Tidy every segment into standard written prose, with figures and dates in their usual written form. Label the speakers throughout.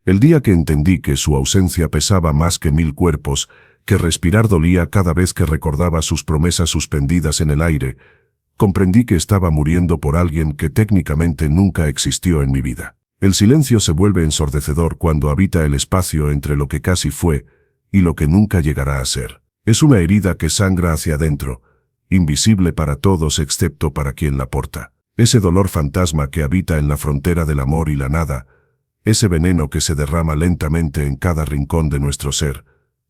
Speaker 1: El día que entendí que su ausencia pesaba más que 1000 cuerpos, que respirar dolía cada vez que recordaba sus promesas suspendidas en el aire, comprendí que estaba muriendo por alguien que técnicamente nunca existió en mi vida. El silencio se vuelve ensordecedor cuando habita el espacio entre lo que casi fue y lo que nunca llegará a ser. Es una herida que sangra hacia adentro, invisible para todos excepto para quien la porta. Ese dolor fantasma que habita en la frontera del amor y la nada, ese veneno que se derrama lentamente en cada rincón de nuestro ser,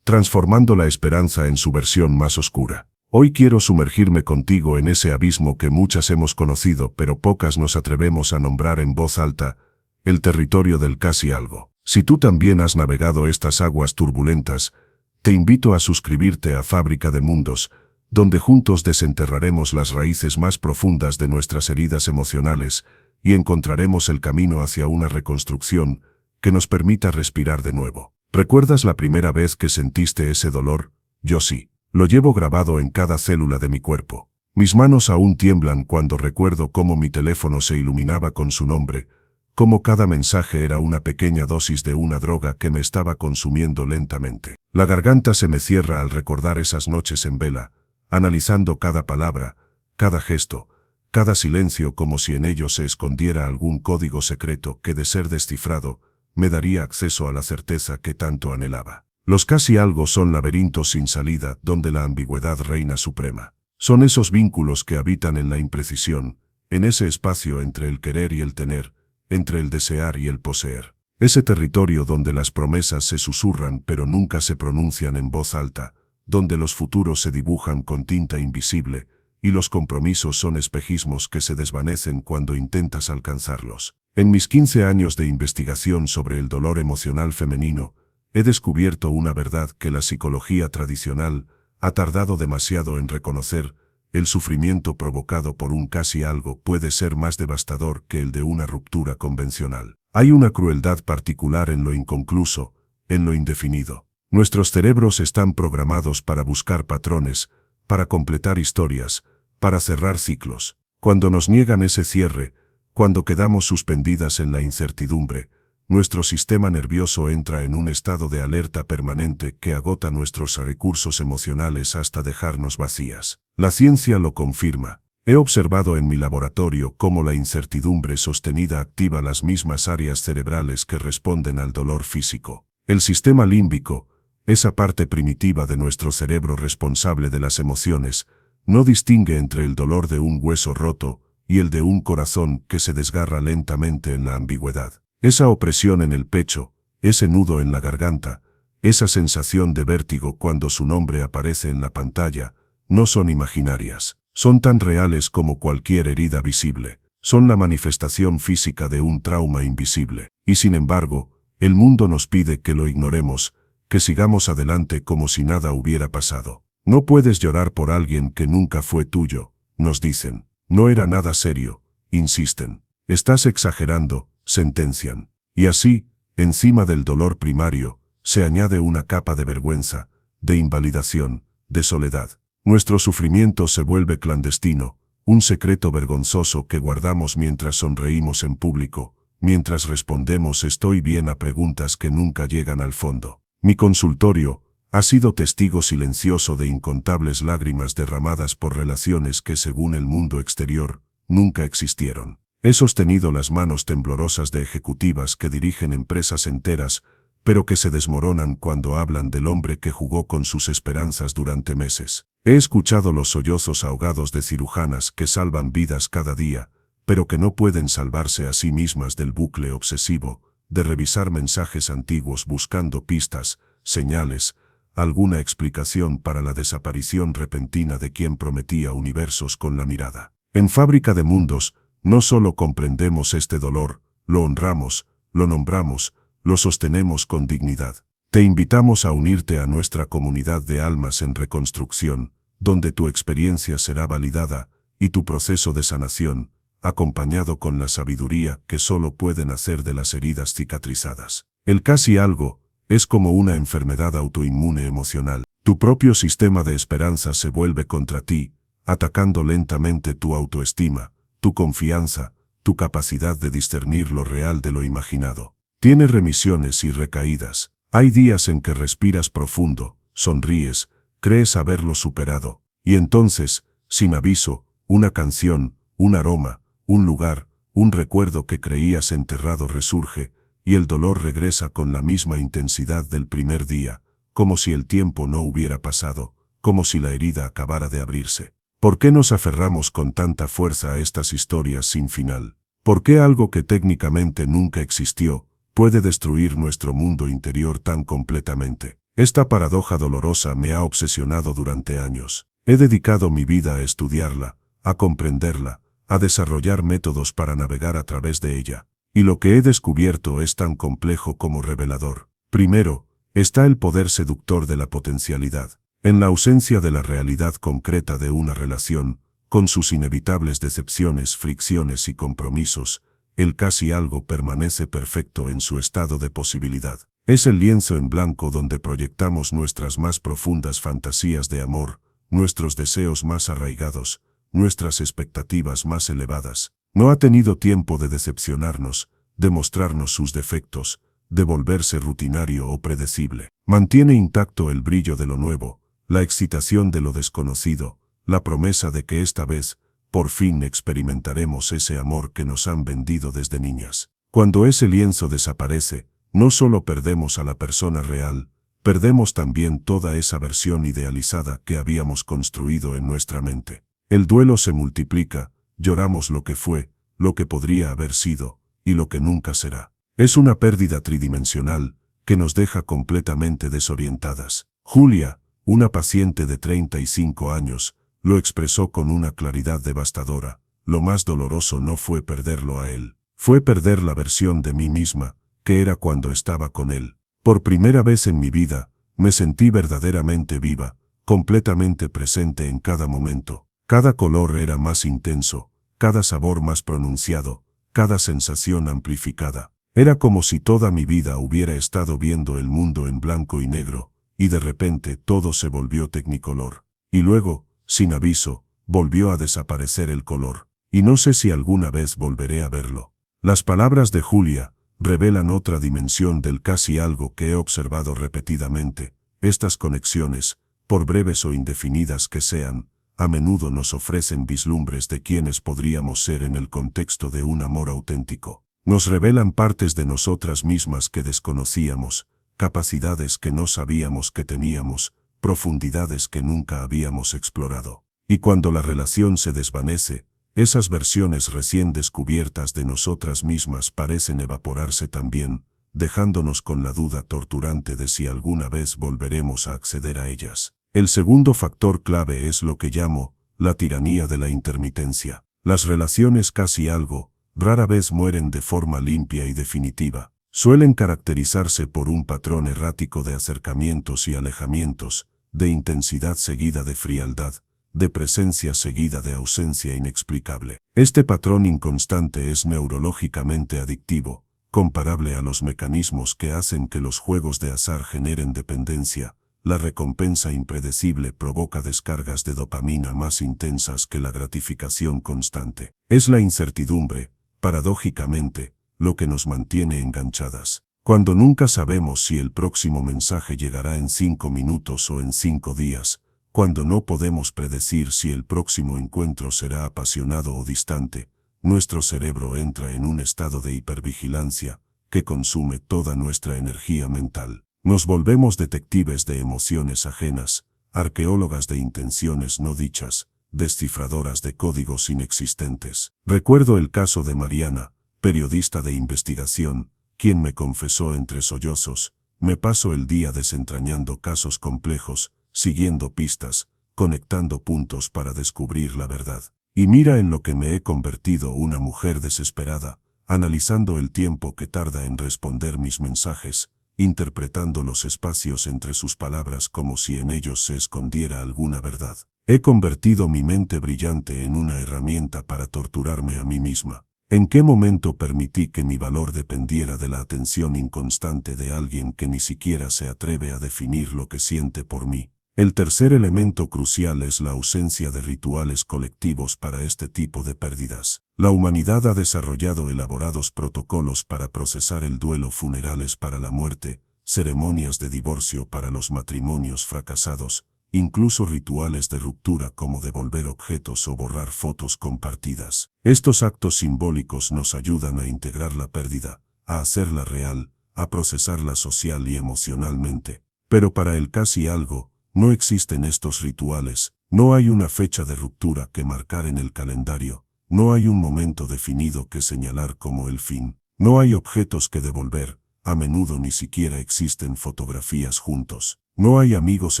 Speaker 1: transformando la esperanza en su versión más oscura. Hoy quiero sumergirme contigo en ese abismo que muchas hemos conocido pero pocas nos atrevemos a nombrar en voz alta, el territorio del casi algo. Si tú también has navegado estas aguas turbulentas, te invito a suscribirte a Fábrica de Mundos, donde juntos desenterraremos las raíces más profundas de nuestras heridas emocionales y encontraremos el camino hacia una reconstrucción que nos permita respirar de nuevo. ¿Recuerdas la primera vez que sentiste ese dolor? Yo sí. Lo llevo grabado en cada célula de mi cuerpo. Mis manos aún tiemblan cuando recuerdo cómo mi teléfono se iluminaba con su nombre, cómo cada mensaje era una pequeña dosis de una droga que me estaba consumiendo lentamente. La garganta se me cierra al recordar esas noches en vela, analizando cada palabra, cada gesto, cada silencio como si en ellos se escondiera algún código secreto que, de ser descifrado, me daría acceso a la certeza que tanto anhelaba. Los casi algo son laberintos sin salida donde la ambigüedad reina suprema. Son esos vínculos que habitan en la imprecisión, en ese espacio entre el querer y el tener, entre el desear y el poseer. Ese territorio donde las promesas se susurran pero nunca se pronuncian en voz alta, donde los futuros se dibujan con tinta invisible y los compromisos son espejismos que se desvanecen cuando intentas alcanzarlos. En mis 15 años de investigación sobre el dolor emocional femenino, he descubierto una verdad que la psicología tradicional ha tardado demasiado en reconocer: el sufrimiento provocado por un casi algo puede ser más devastador que el de una ruptura convencional. Hay una crueldad particular en lo inconcluso, en lo indefinido. Nuestros cerebros están programados para buscar patrones, para completar historias, para cerrar ciclos. Cuando nos niegan ese cierre, cuando quedamos suspendidas en la incertidumbre, nuestro sistema nervioso entra en un estado de alerta permanente que agota nuestros recursos emocionales hasta dejarnos vacías. La ciencia lo confirma. He observado en mi laboratorio cómo la incertidumbre sostenida activa las mismas áreas cerebrales que responden al dolor físico. El sistema límbico, esa parte primitiva de nuestro cerebro responsable de las emociones, no distingue entre el dolor de un hueso roto y el de un corazón que se desgarra lentamente en la ambigüedad. Esa opresión en el pecho, ese nudo en la garganta, esa sensación de vértigo cuando su nombre aparece en la pantalla, no son imaginarias. Son tan reales como cualquier herida visible. Son la manifestación física de un trauma invisible. Y sin embargo, el mundo nos pide que lo ignoremos, que sigamos adelante como si nada hubiera pasado. No puedes llorar por alguien que nunca fue tuyo, nos dicen. No era nada serio, insisten. Estás exagerando, sentencian. Y así, encima del dolor primario, se añade una capa de vergüenza, de invalidación, de soledad. Nuestro sufrimiento se vuelve clandestino, un secreto vergonzoso que guardamos mientras sonreímos en público, mientras respondemos estoy bien a preguntas que nunca llegan al fondo. Mi consultorio ha sido testigo silencioso de incontables lágrimas derramadas por relaciones que, según el mundo exterior, nunca existieron. He sostenido las manos temblorosas de ejecutivas que dirigen empresas enteras, pero que se desmoronan cuando hablan del hombre que jugó con sus esperanzas durante meses. He escuchado los sollozos ahogados de cirujanas que salvan vidas cada día, pero que no pueden salvarse a sí mismas del bucle obsesivo de revisar mensajes antiguos buscando pistas, señales, alguna explicación para la desaparición repentina de quien prometía universos con la mirada. En Fábrica de Mundos, no solo comprendemos este dolor, lo honramos, lo nombramos, lo sostenemos con dignidad. Te invitamos a unirte a nuestra comunidad de almas en reconstrucción, donde tu experiencia será validada y tu proceso de sanación, acompañado con la sabiduría que solo pueden hacer de las heridas cicatrizadas. El casi algo es como una enfermedad autoinmune emocional. Tu propio sistema de esperanza se vuelve contra ti, atacando lentamente tu autoestima, tu confianza, tu capacidad de discernir lo real de lo imaginado. Tiene remisiones y recaídas. Hay días en que respiras profundo, sonríes, crees haberlo superado, y entonces, sin aviso, una canción, un aroma, un lugar, un recuerdo que creías enterrado resurge, y el dolor regresa con la misma intensidad del primer día, como si el tiempo no hubiera pasado, como si la herida acabara de abrirse. ¿Por qué nos aferramos con tanta fuerza a estas historias sin final? ¿Por qué algo que técnicamente nunca existió puede destruir nuestro mundo interior tan completamente? Esta paradoja dolorosa me ha obsesionado durante años. He dedicado mi vida a estudiarla, a comprenderla, a desarrollar métodos para navegar a través de ella. Y lo que he descubierto es tan complejo como revelador. Primero, está el poder seductor de la potencialidad. En la ausencia de la realidad concreta de una relación, con sus inevitables decepciones, fricciones y compromisos, el casi algo permanece perfecto en su estado de posibilidad. Es el lienzo en blanco donde proyectamos nuestras más profundas fantasías de amor, nuestros deseos más arraigados, nuestras expectativas más elevadas. No ha tenido tiempo de decepcionarnos, de mostrarnos sus defectos, de volverse rutinario o predecible. Mantiene intacto el brillo de lo nuevo, la excitación de lo desconocido, la promesa de que esta vez, por fin experimentaremos ese amor que nos han vendido desde niñas. Cuando ese lienzo desaparece, no solo perdemos a la persona real, perdemos también toda esa versión idealizada que habíamos construido en nuestra mente. El duelo se multiplica, lloramos lo que fue, lo que podría haber sido, y lo que nunca será. Es una pérdida tridimensional, que nos deja completamente desorientadas. Julia, una paciente de 35 años, lo expresó con una claridad devastadora. Lo más doloroso no fue perderlo a él, fue perder la versión de mí misma, que era cuando estaba con él. Por primera vez en mi vida, me sentí verdaderamente viva, completamente presente en cada momento. Cada color era más intenso, cada sabor más pronunciado, cada sensación amplificada. Era como si toda mi vida hubiera estado viendo el mundo en blanco y negro, y de repente todo se volvió tecnicolor. Y luego, sin aviso, volvió a desaparecer el color. Y no sé si alguna vez volveré a verlo. Las palabras de Julia revelan otra dimensión del casi algo que he observado repetidamente. Estas conexiones, por breves o indefinidas que sean, a menudo nos ofrecen vislumbres de quienes podríamos ser en el contexto de un amor auténtico. Nos revelan partes de nosotras mismas que desconocíamos, capacidades que no sabíamos que teníamos, profundidades que nunca habíamos explorado. Y cuando la relación se desvanece, esas versiones recién descubiertas de nosotras mismas parecen evaporarse también, dejándonos con la duda torturante de si alguna vez volveremos a acceder a ellas. El segundo factor clave es lo que llamo la tiranía de la intermitencia. Las relaciones casi algo rara vez mueren de forma limpia y definitiva. Suelen caracterizarse por un patrón errático de acercamientos y alejamientos, de intensidad seguida de frialdad, de presencia seguida de ausencia inexplicable. Este patrón inconstante es neurológicamente adictivo, comparable a los mecanismos que hacen que los juegos de azar generen dependencia. La recompensa impredecible provoca descargas de dopamina más intensas que la gratificación constante. Es la incertidumbre, paradójicamente, lo que nos mantiene enganchadas. Cuando nunca sabemos si el próximo mensaje llegará en 5 minutos o en 5 días, cuando no podemos predecir si el próximo encuentro será apasionado o distante, nuestro cerebro entra en un estado de hipervigilancia que consume toda nuestra energía mental. Nos volvemos detectives de emociones ajenas, arqueólogas de intenciones no dichas, descifradoras de códigos inexistentes. Recuerdo el caso de Mariana, periodista de investigación, quien me confesó entre sollozos: me paso el día desentrañando casos complejos, siguiendo pistas, conectando puntos para descubrir la verdad. Y mira en lo que me he convertido: una mujer desesperada, analizando el tiempo que tarda en responder mis mensajes, interpretando los espacios entre sus palabras como si en ellos se escondiera alguna verdad. He convertido mi mente brillante en una herramienta para torturarme a mí misma. ¿En qué momento permití que mi valor dependiera de la atención inconstante de alguien que ni siquiera se atreve a definir lo que siente por mí? El tercer elemento crucial es la ausencia de rituales colectivos para este tipo de pérdidas. La humanidad ha desarrollado elaborados protocolos para procesar el duelo, funerales para la muerte, ceremonias de divorcio para los matrimonios fracasados, incluso rituales de ruptura como devolver objetos o borrar fotos compartidas. Estos actos simbólicos nos ayudan a integrar la pérdida, a hacerla real, a procesarla social y emocionalmente. Pero para el casi algo, no existen estos rituales, no hay una fecha de ruptura que marcar en el calendario, no hay un momento definido que señalar como el fin, no hay objetos que devolver, a menudo ni siquiera existen fotografías juntos, no hay amigos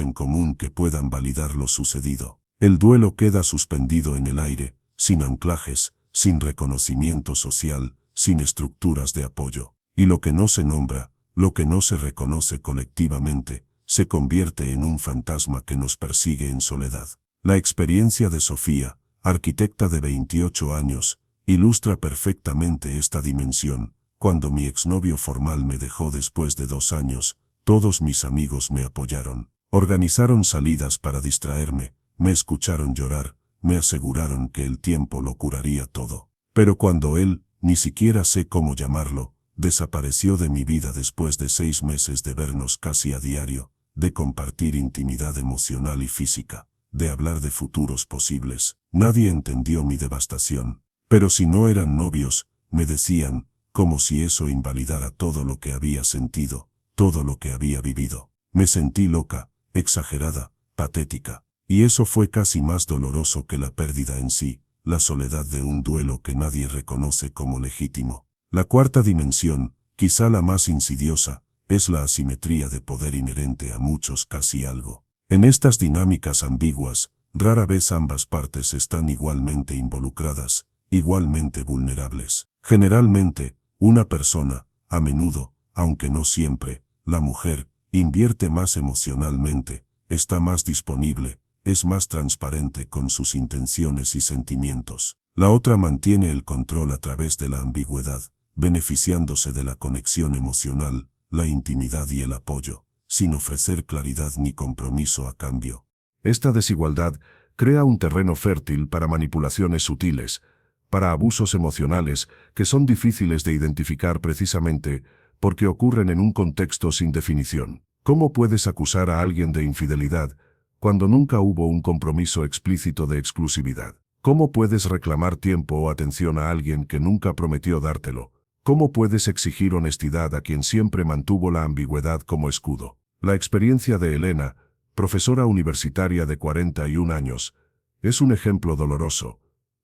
Speaker 1: en común que puedan validar lo sucedido. El duelo queda suspendido en el aire, sin anclajes, sin reconocimiento social, sin estructuras de apoyo. Y lo que no se nombra, lo que no se reconoce colectivamente, se convierte en un fantasma que nos persigue en soledad. La experiencia de Sofía, arquitecta de 28 años, ilustra perfectamente esta dimensión. Cuando mi exnovio formal me dejó después de 2 años, todos mis amigos me apoyaron. Organizaron salidas para distraerme, me escucharon llorar, me aseguraron que el tiempo lo curaría todo. Pero cuando él, ni siquiera sé cómo llamarlo, desapareció de mi vida después de 6 meses de vernos casi a diario, de compartir intimidad emocional y física, de hablar de futuros posibles. Nadie entendió mi devastación. Pero si no eran novios, me decían, como si eso invalidara todo lo que había sentido, todo lo que había vivido. Me sentí loca, exagerada, patética. Y eso fue casi más doloroso que la pérdida en sí, la soledad de un duelo que nadie reconoce como legítimo. La cuarta dimensión, quizá la más insidiosa, es la asimetría de poder inherente a muchos casi algo. En estas dinámicas ambiguas, rara vez ambas partes están igualmente involucradas, igualmente vulnerables. Generalmente, una persona, a menudo, aunque no siempre, la mujer, invierte más emocionalmente, está más disponible, es más transparente con sus intenciones y sentimientos. La otra mantiene el control a través de la ambigüedad, beneficiándose de la conexión emocional, la intimidad y el apoyo, sin ofrecer claridad ni compromiso a cambio. Esta desigualdad crea un terreno fértil para manipulaciones sutiles, para abusos emocionales que son difíciles de identificar precisamente porque ocurren en un contexto sin definición. ¿Cómo puedes acusar a alguien de infidelidad cuando nunca hubo un compromiso explícito de exclusividad? ¿Cómo puedes reclamar tiempo o atención a alguien que nunca prometió dártelo? ¿Cómo puedes exigir honestidad a quien siempre mantuvo la ambigüedad como escudo? La experiencia de Elena, profesora universitaria de 41 años, es un ejemplo doloroso.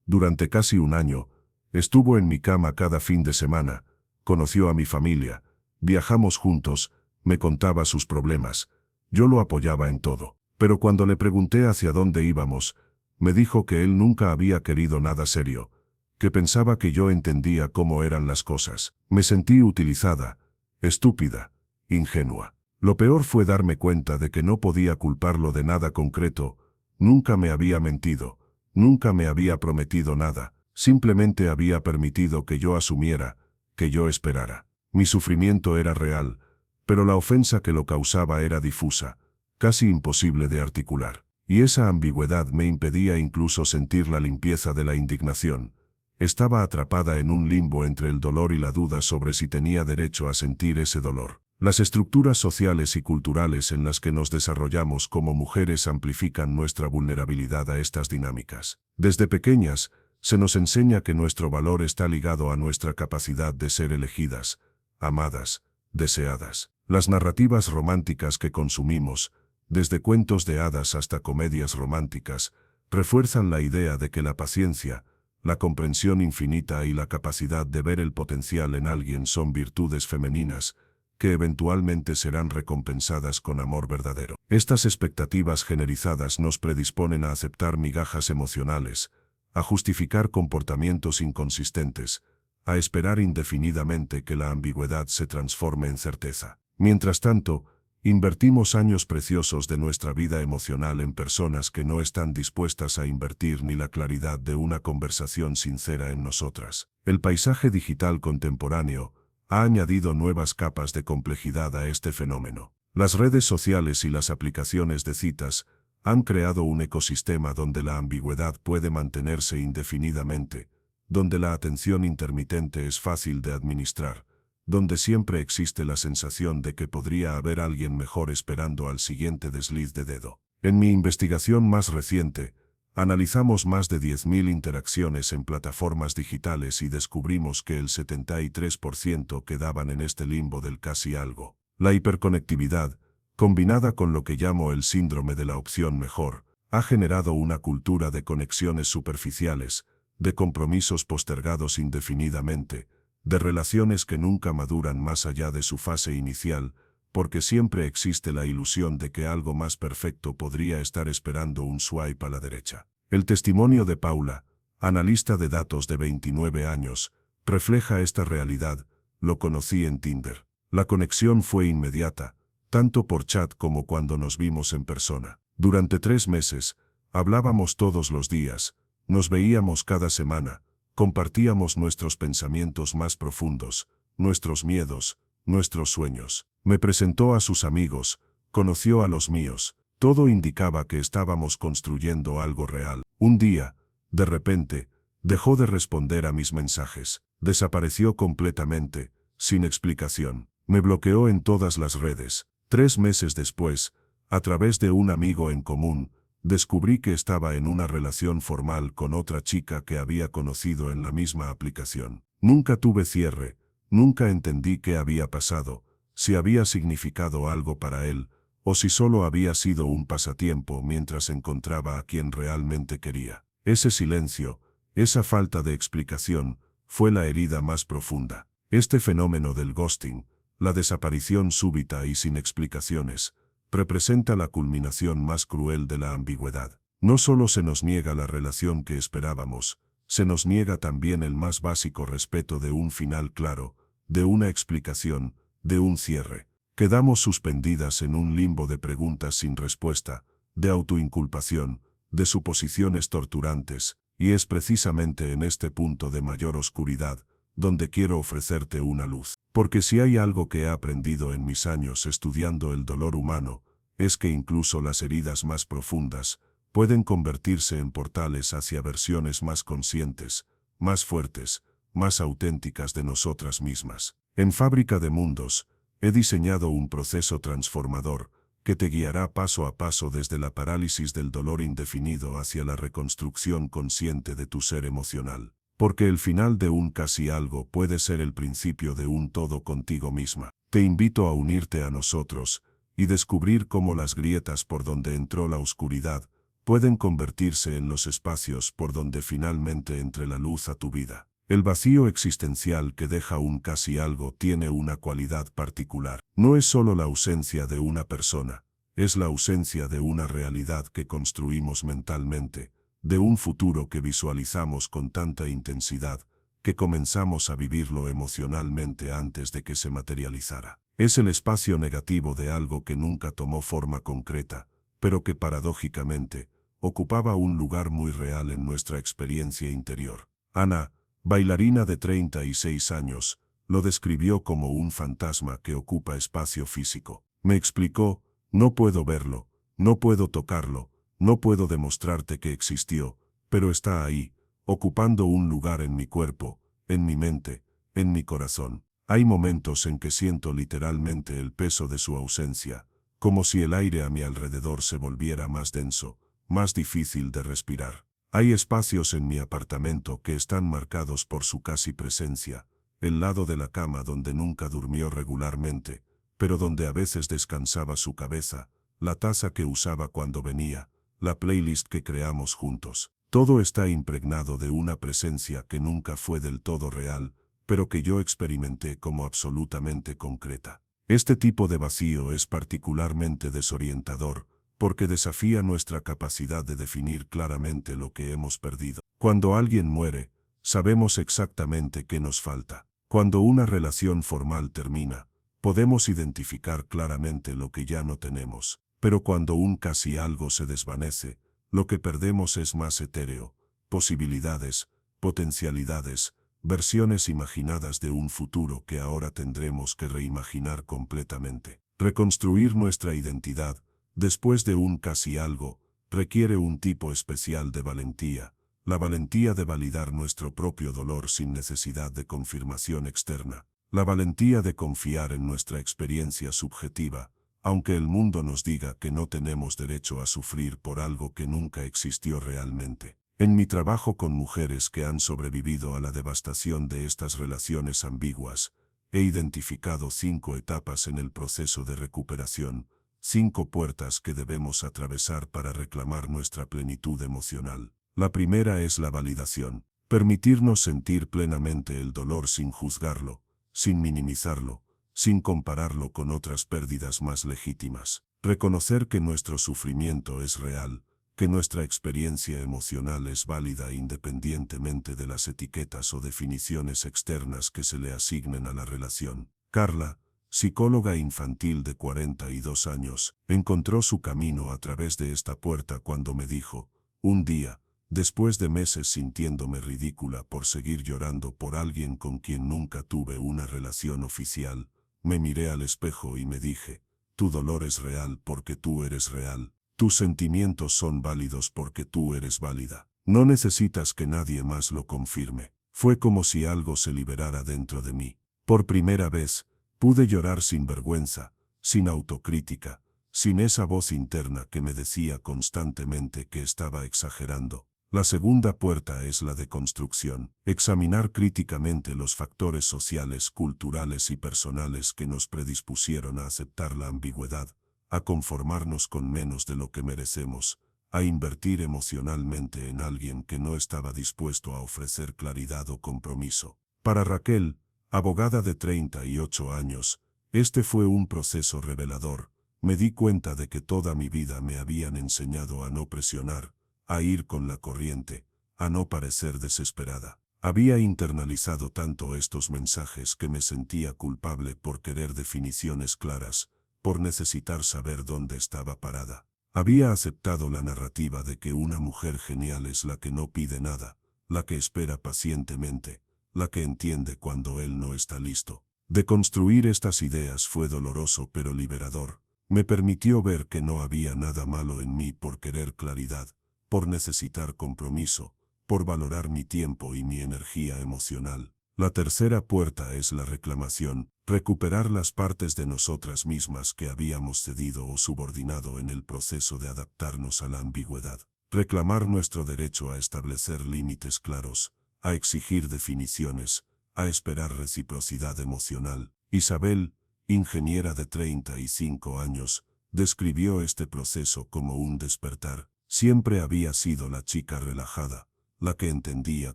Speaker 1: Durante casi un año, estuvo en mi cama cada fin de semana, conoció a mi familia, viajamos juntos, me contaba sus problemas, yo lo apoyaba en todo. Pero cuando le pregunté hacia dónde íbamos, me dijo que él nunca había querido nada serio, que pensaba que yo entendía cómo eran las cosas. Me sentí utilizada, estúpida, ingenua. Lo peor fue darme cuenta de que no podía culparlo de nada concreto, nunca me había mentido, nunca me había prometido nada, simplemente había permitido que yo asumiera, que yo esperara. Mi sufrimiento era real, pero la ofensa que lo causaba era difusa, casi imposible de articular. Y esa ambigüedad me impedía incluso sentir la limpieza de la indignación. Estaba atrapada en un limbo entre el dolor y la duda sobre si tenía derecho a sentir ese dolor. Las estructuras sociales y culturales en las que nos desarrollamos como mujeres amplifican nuestra vulnerabilidad a estas dinámicas. Desde pequeñas, se nos enseña que nuestro valor está ligado a nuestra capacidad de ser elegidas, amadas, deseadas. Las narrativas románticas que consumimos, desde cuentos de hadas hasta comedias románticas, refuerzan la idea de que la paciencia, la comprensión infinita y la capacidad de ver el potencial en alguien son virtudes femeninas, que eventualmente serán recompensadas con amor verdadero. Estas expectativas generizadas nos predisponen a aceptar migajas emocionales, a justificar comportamientos inconsistentes, a esperar indefinidamente que la ambigüedad se transforme en certeza. Mientras tanto, invertimos años preciosos de nuestra vida emocional en personas que no están dispuestas a invertir ni la claridad de una conversación sincera en nosotras. El paisaje digital contemporáneo ha añadido nuevas capas de complejidad a este fenómeno. Las redes sociales y las aplicaciones de citas han creado un ecosistema donde la ambigüedad puede mantenerse indefinidamente, donde la atención intermitente es fácil de administrar, donde siempre existe la sensación de que podría haber alguien mejor esperando al siguiente desliz de dedo. En mi investigación más reciente, analizamos más de 10.000 interacciones en plataformas digitales y descubrimos que el 73% quedaban en este limbo del casi algo. La hiperconectividad, combinada con lo que llamo el síndrome de la opción mejor, ha generado una cultura de conexiones superficiales, de compromisos postergados indefinidamente, de relaciones que nunca maduran más allá de su fase inicial, porque siempre existe la ilusión de que algo más perfecto podría estar esperando un swipe a la derecha. El testimonio de Paula, analista de datos de 29 años, refleja esta realidad. Lo conocí en Tinder. La conexión fue inmediata, tanto por chat como cuando nos vimos en persona. Durante 3 meses, hablábamos todos los días, nos veíamos cada semana, compartíamos nuestros pensamientos más profundos, nuestros miedos, nuestros sueños. Me presentó a sus amigos, conoció a los míos. Todo indicaba que estábamos construyendo algo real. Un día, de repente, dejó de responder a mis mensajes. Desapareció completamente, sin explicación. Me bloqueó en todas las redes. 3 meses después, a través de un amigo en común, descubrí que estaba en una relación formal con otra chica que había conocido en la misma aplicación. Nunca tuve cierre, nunca entendí qué había pasado, si había significado algo para él, o si solo había sido un pasatiempo mientras encontraba a quien realmente quería. Ese silencio, esa falta de explicación, fue la herida más profunda. Este fenómeno del ghosting, la desaparición súbita y sin explicaciones, representa la culminación más cruel de la ambigüedad. No solo se nos niega la relación que esperábamos, se nos niega también el más básico respeto de un final claro, de una explicación, de un cierre. Quedamos suspendidas en un limbo de preguntas sin respuesta, de autoinculpación, de suposiciones torturantes, y es precisamente en este punto de mayor oscuridad, donde quiero ofrecerte una luz. Porque si hay algo que he aprendido en mis años estudiando el dolor humano, es que incluso las heridas más profundas pueden convertirse en portales hacia versiones más conscientes, más fuertes, más auténticas de nosotras mismas. En Fábrica de Mundos, he diseñado un proceso transformador que te guiará paso a paso desde la parálisis del dolor indefinido hacia la reconstrucción consciente de tu ser emocional. Porque el final de un casi algo puede ser el principio de un todo contigo misma. Te invito a unirte a nosotros y descubrir cómo las grietas por donde entró la oscuridad pueden convertirse en los espacios por donde finalmente entre la luz a tu vida. El vacío existencial que deja un casi algo tiene una cualidad particular. No es solo la ausencia de una persona, es la ausencia de una realidad que construimos mentalmente, de un futuro que visualizamos con tanta intensidad, que comenzamos a vivirlo emocionalmente antes de que se materializara. Es el espacio negativo de algo que nunca tomó forma concreta, pero que paradójicamente ocupaba un lugar muy real en nuestra experiencia interior. Ana, bailarina de 36 años, lo describió como un fantasma que ocupa espacio físico. Me explicó, no puedo verlo, no puedo tocarlo, no puedo demostrarte que existió, pero está ahí, ocupando un lugar en mi cuerpo, en mi mente, en mi corazón. Hay momentos en que siento literalmente el peso de su ausencia, como si el aire a mi alrededor se volviera más denso, más difícil de respirar. Hay espacios en mi apartamento que están marcados por su casi presencia, el lado de la cama donde nunca durmió regularmente, pero donde a veces descansaba su cabeza, la taza que usaba cuando venía, la playlist que creamos juntos. Todo está impregnado de una presencia que nunca fue del todo real, pero que yo experimenté como absolutamente concreta. Este tipo de vacío es particularmente desorientador, porque desafía nuestra capacidad de definir claramente lo que hemos perdido. Cuando alguien muere, sabemos exactamente qué nos falta. Cuando una relación formal termina, podemos identificar claramente lo que ya no tenemos. Pero cuando un casi algo se desvanece, lo que perdemos es más etéreo, posibilidades, potencialidades, versiones imaginadas de un futuro que ahora tendremos que reimaginar completamente. Reconstruir nuestra identidad, después de un casi algo, requiere un tipo especial de valentía, la valentía de validar nuestro propio dolor sin necesidad de confirmación externa, la valentía de confiar en nuestra experiencia subjetiva, aunque el mundo nos diga que no tenemos derecho a sufrir por algo que nunca existió realmente. En mi trabajo con mujeres que han sobrevivido a la devastación de estas relaciones ambiguas, he identificado 5 etapas en el proceso de recuperación, 5 puertas que debemos atravesar para reclamar nuestra plenitud emocional. La primera es la validación, permitirnos sentir plenamente el dolor sin juzgarlo, sin minimizarlo, sin compararlo con otras pérdidas más legítimas. Reconocer que nuestro sufrimiento es real, que nuestra experiencia emocional es válida independientemente de las etiquetas o definiciones externas que se le asignen a la relación. Carla, psicóloga infantil de 42 años, encontró su camino a través de esta puerta cuando me dijo, un día, después de meses sintiéndome ridícula por seguir llorando por alguien con quien nunca tuve una relación oficial, me miré al espejo y me dije, tu dolor es real porque tú eres real. Tus sentimientos son válidos porque tú eres válida. No necesitas que nadie más lo confirme. Fue como si algo se liberara dentro de mí. Por primera vez, pude llorar sin vergüenza, sin autocrítica, sin esa voz interna que me decía constantemente que estaba exagerando. La segunda puerta es la de construcción. Examinar críticamente los factores sociales, culturales y personales que nos predispusieron a aceptar la ambigüedad, a conformarnos con menos de lo que merecemos, a invertir emocionalmente en alguien que no estaba dispuesto a ofrecer claridad o compromiso. Para Raquel, abogada de 38 años, este fue un proceso revelador. Me di cuenta de que toda mi vida me habían enseñado a no presionar, a ir con la corriente, a no parecer desesperada. Había internalizado tanto estos mensajes que me sentía culpable por querer definiciones claras, por necesitar saber dónde estaba parada. Había aceptado la narrativa de que una mujer genial es la que no pide nada, la que espera pacientemente, la que entiende cuando él no está listo. Deconstruir estas ideas fue doloroso pero liberador. Me permitió ver que no había nada malo en mí por querer claridad, por necesitar compromiso, por valorar mi tiempo y mi energía emocional. La tercera puerta es la reclamación, recuperar las partes de nosotras mismas que habíamos cedido o subordinado en el proceso de adaptarnos a la ambigüedad. Reclamar nuestro derecho a establecer límites claros, a exigir definiciones, a esperar reciprocidad emocional. Isabel, ingeniera de 35 años, describió este proceso como un despertar. Siempre había sido la chica relajada, la que entendía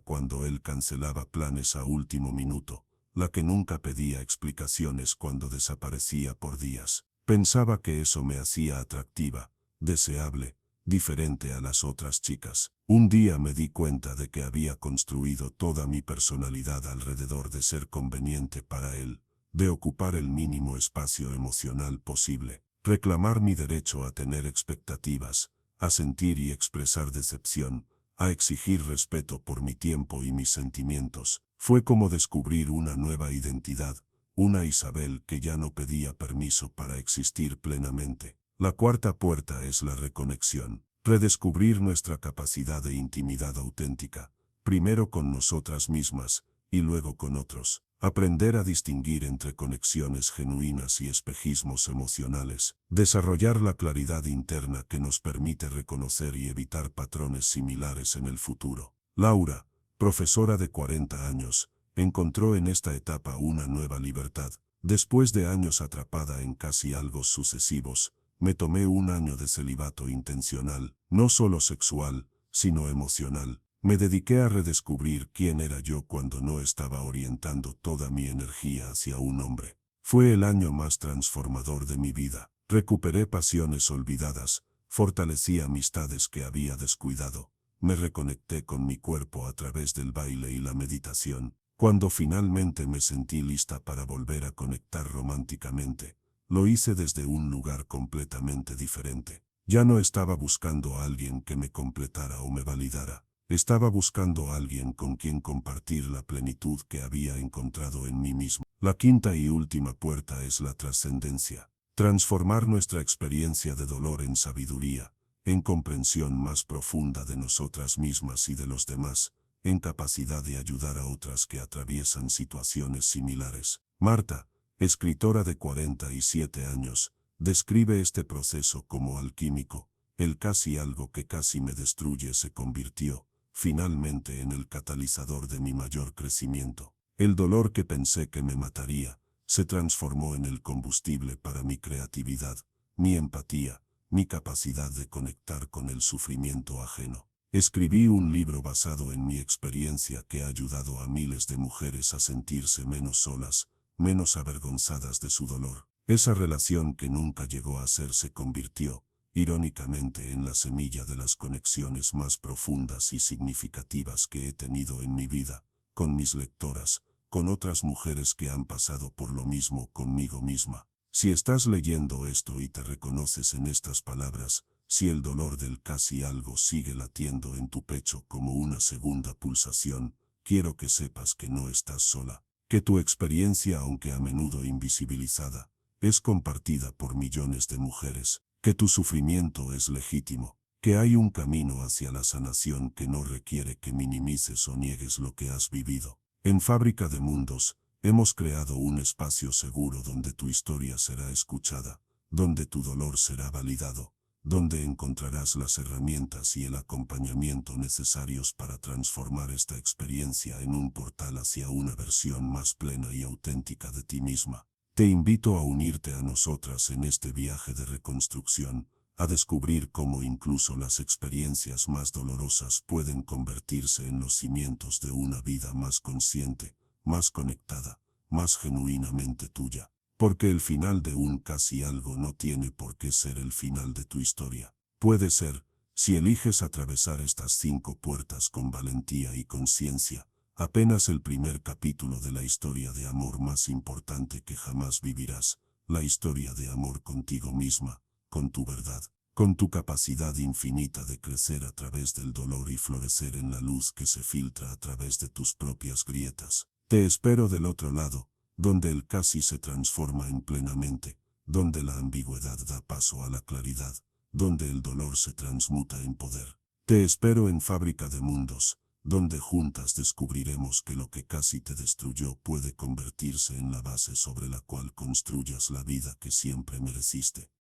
Speaker 1: cuando él cancelaba planes a último minuto, la que nunca pedía explicaciones cuando desaparecía por días. Pensaba que eso me hacía atractiva, deseable, diferente a las otras chicas. Un día me di cuenta de que había construido toda mi personalidad alrededor de ser conveniente para él, de ocupar el mínimo espacio emocional posible, reclamar mi derecho a tener expectativas, a sentir y expresar decepción, a exigir respeto por mi tiempo y mis sentimientos. Fue como descubrir una nueva identidad, una Isabel que ya no pedía permiso para existir plenamente. La cuarta puerta es la reconexión, redescubrir nuestra capacidad de intimidad auténtica, primero con nosotras mismas, y luego con otros. Aprender a distinguir entre conexiones genuinas y espejismos emocionales. Desarrollar la claridad interna que nos permite reconocer y evitar patrones similares en el futuro. Laura, profesora de 40 años, encontró en esta etapa una nueva libertad. Después de años atrapada en casi algo sucesivos, me tomé un año de celibato intencional, no solo sexual, sino emocional. Me dediqué a redescubrir quién era yo cuando no estaba orientando toda mi energía hacia un hombre. Fue el año más transformador de mi vida. Recuperé pasiones olvidadas, fortalecí amistades que había descuidado, me reconecté con mi cuerpo a través del baile y la meditación. Cuando finalmente me sentí lista para volver a conectar románticamente, lo hice desde un lugar completamente diferente. Ya no estaba buscando a alguien que me completara o me validara. Estaba buscando a alguien con quien compartir la plenitud que había encontrado en mí mismo. La quinta y última puerta es la trascendencia. Transformar nuestra experiencia de dolor en sabiduría, en comprensión más profunda de nosotras mismas y de los demás, en capacidad de ayudar a otras que atraviesan situaciones similares. Marta, escritora de 47 años, describe este proceso como alquímico. El casi algo que casi me destruye se convirtió, finalmente, en el catalizador de mi mayor crecimiento. El dolor que pensé que me mataría, se transformó en el combustible para mi creatividad, mi empatía, mi capacidad de conectar con el sufrimiento ajeno. Escribí un libro basado en mi experiencia que ha ayudado a miles de mujeres a sentirse menos solas, menos avergonzadas de su dolor. Esa relación que nunca llegó a ser se convirtió, irónicamente, en la semilla de las conexiones más profundas y significativas que he tenido en mi vida, con mis lectoras, con otras mujeres que han pasado por lo mismo conmigo misma. Si estás leyendo esto y te reconoces en estas palabras, si el dolor del casi algo sigue latiendo en tu pecho como una segunda pulsación, quiero que sepas que no estás sola, que tu experiencia, aunque a menudo invisibilizada, es compartida por millones de mujeres, que tu sufrimiento es legítimo, que hay un camino hacia la sanación que no requiere que minimices o niegues lo que has vivido. En Fábrica de Mundos, hemos creado un espacio seguro donde tu historia será escuchada, donde tu dolor será validado, donde encontrarás las herramientas y el acompañamiento necesarios para transformar esta experiencia en un portal hacia una versión más plena y auténtica de ti misma. Te invito a unirte a nosotras en este viaje de reconstrucción, a descubrir cómo incluso las experiencias más dolorosas pueden convertirse en los cimientos de una vida más consciente, más conectada, más genuinamente tuya. Porque el final de un casi algo no tiene por qué ser el final de tu historia. Puede ser, si eliges atravesar estas 5 puertas con valentía y conciencia, apenas el primer capítulo de la historia de amor más importante que jamás vivirás, la historia de amor contigo misma, con tu verdad, con tu capacidad infinita de crecer a través del dolor y florecer en la luz que se filtra a través de tus propias grietas. Te espero del otro lado, donde el casi se transforma en plenamente, donde la ambigüedad da paso a la claridad, donde el dolor se transmuta en poder. Te espero en Fábrica de Mundos, donde juntas descubriremos que lo que casi te destruyó puede convertirse en la base sobre la cual construyas la vida que siempre mereciste.